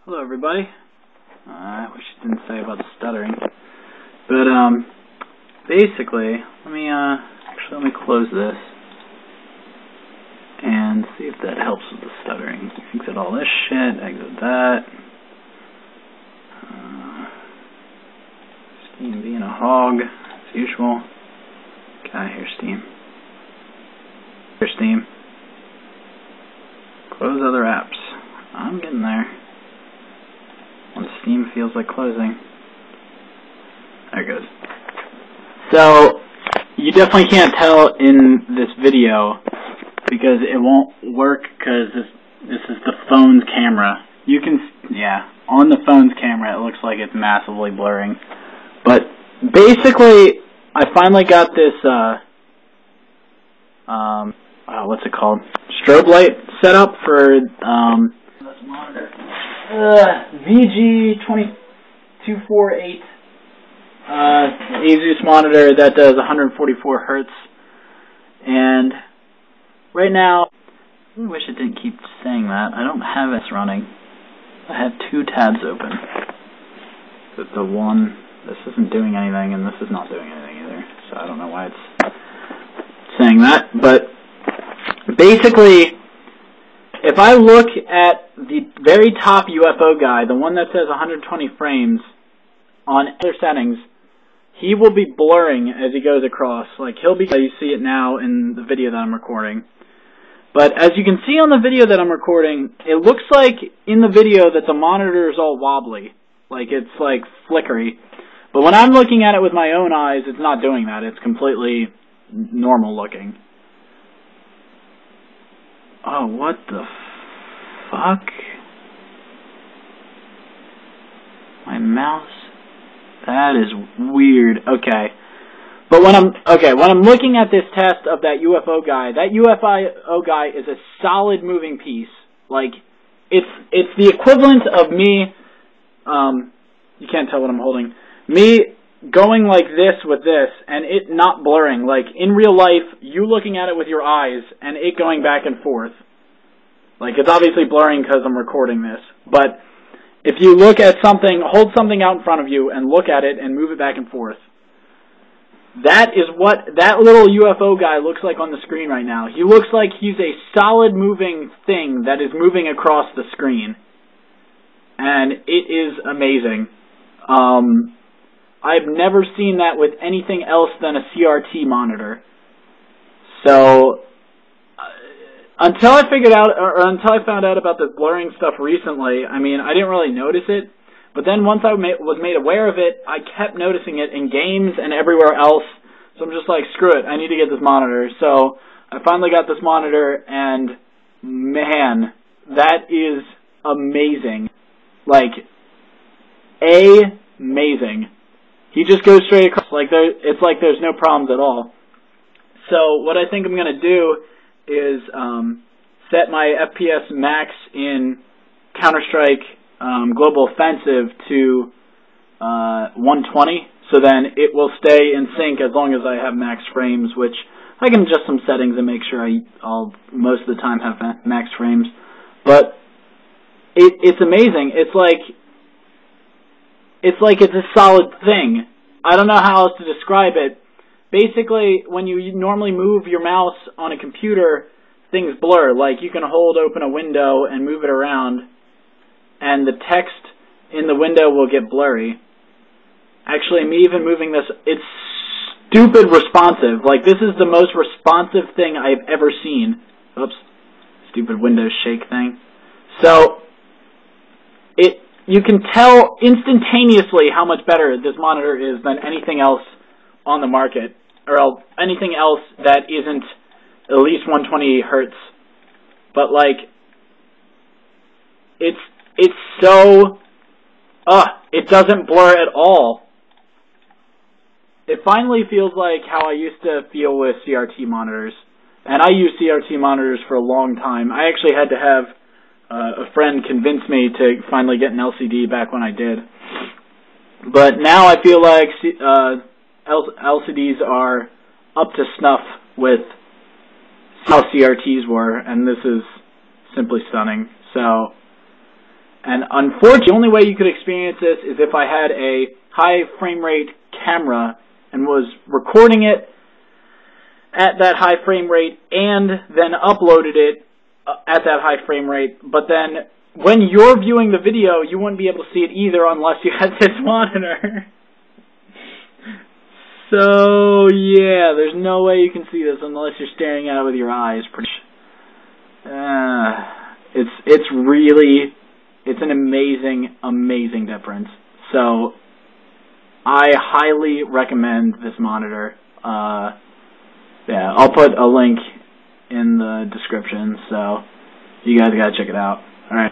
Hello everybody. I wish I didn't say about the stuttering. But basically, let me close this and see if that helps with the stuttering. Exit all this shit, exit that. Steam being a hog, as usual. Get out of here, Steam. Here, Steam. Close other apps. I'm getting there. When Steam feels like closing. There it goes. So, you definitely can't tell in this video because it won't work because this is the phone's camera. You can, on the phone's camera it looks like it's massively blurring. But basically, I finally got this, what's it called? Strobelight set up for, this monitor. VG248QE Asus monitor that does 144 Hertz. And right now, I wish it didn't keep saying that. I don't have this running. I have two tabs open. The one, this isn't doing anything, and this is not doing anything either. So I don't know why it's saying that. But basically, if I look at the very top UFO guy, the one that says 120 frames, on other settings, he will be blurring as he goes across. Like, he'll be, you see it now in the video that I'm recording. But as you can see on the video that I'm recording, it looks like in the video that the monitor is all wobbly. Like, it's like flickery. But when I'm looking at it with my own eyes, it's not doing that. It's completely normal looking. Oh, what the fuck? My mouse? That is weird. Okay. But when I'm looking at this test of that UFO guy is a solid moving piece. Like, it's the equivalent of me, you can't tell what I'm holding, me going like this with this, and it not blurring. Like, in real life, you looking at it with your eyes, and it going back and forth. Like, it's obviously blurring because I'm recording this. But if you look at something, hold something out in front of you, and look at it, and move it back and forth. That is what that little UFO guy looks like on the screen right now. He looks like he's a solid moving thing that is moving across the screen. And it is amazing. I've never seen that with anything else than a CRT monitor. So, until I found out about this blurring stuff recently, I mean, I didn't really notice it. But then once I was made aware of it, I kept noticing it in games and everywhere else. So I'm just like, screw it, I need to get this monitor. So I finally got this monitor, and man, that is amazing. Like, amazing. He just goes straight across. Like, it's like there's no problems at all. So what I think I'm going to do is set my FPS max in Counter-Strike Global Offensive to 120, so then it will stay in sync as long as I have max frames, which I can adjust some settings and make sure I'll most of the time have max frames. But it's amazing. It's like it's a solid thing. I don't know how else to describe it. Basically, when you normally move your mouse on a computer, things blur. Like, you can hold open a window and move it around, and the text in the window will get blurry. Actually, me even moving this, it's stupid responsive. Like, this is the most responsive thing I've ever seen. Oops. Stupid Windows shake thing. So, you can tell instantaneously how much better this monitor is than anything else on the market, or anything else that isn't at least 120 Hertz. But, like, it's so, it doesn't blur at all. It finally feels like how I used to feel with CRT monitors. And I used CRT monitors for a long time. I actually had to have a friend convince me to finally get an LCD back when I did. But now I feel like LCDs are up to snuff with how CRTs were, and this is simply stunning. So, and unfortunately, the only way you could experience this is if I had a high frame rate camera and was recording it at that high frame rate and then uploaded it at that high frame rate. But then when you're viewing the video, you wouldn't be able to see it either unless you had this monitor. So, yeah, there's no way you can see this unless you're staring at it with your eyes. It's an amazing difference. So, I highly recommend this monitor. Yeah, I'll put a link in the description, so you guys gotta check it out. Alright.